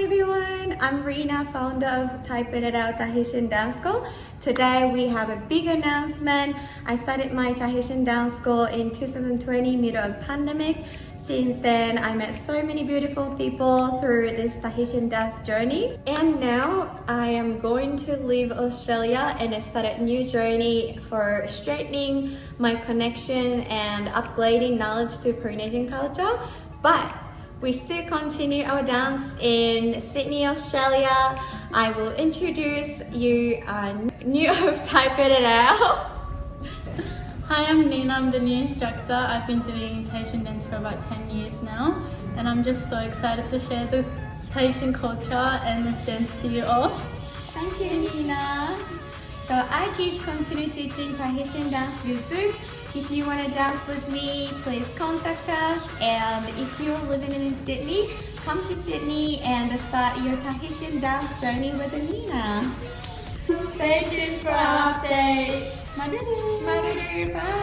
Hi everyone, I'm RINA, founder of taipererau Tahitian Dance School. Today we have a big announcement. I started my Tahitian Dance School in 2020, middle of pandemic. Since then, I met so many beautiful people through this Tahitian dance journey. And now I am going to leave Australia and start a new journey for strengthening my connection and upgrading knowledge to Polynesian culture. But we still continue our dance in Sydney, Australia. I will introduce you new of taipererau. Hi, I'm Nina. I'm the new instructor. I've been doing Tahitian dance for about 10 years now, and I'm just so excited to share this Tahitian culture and this dance to you all. Thank you, Nina. So I keep continue teaching Tahitian dance with Zoom. If you want to dance with me, please contact us. And if you're living in Sydney, come to Sydney and start your Tahitian dance journey with Nina. Stay tuned for our update. Maruru. Bye.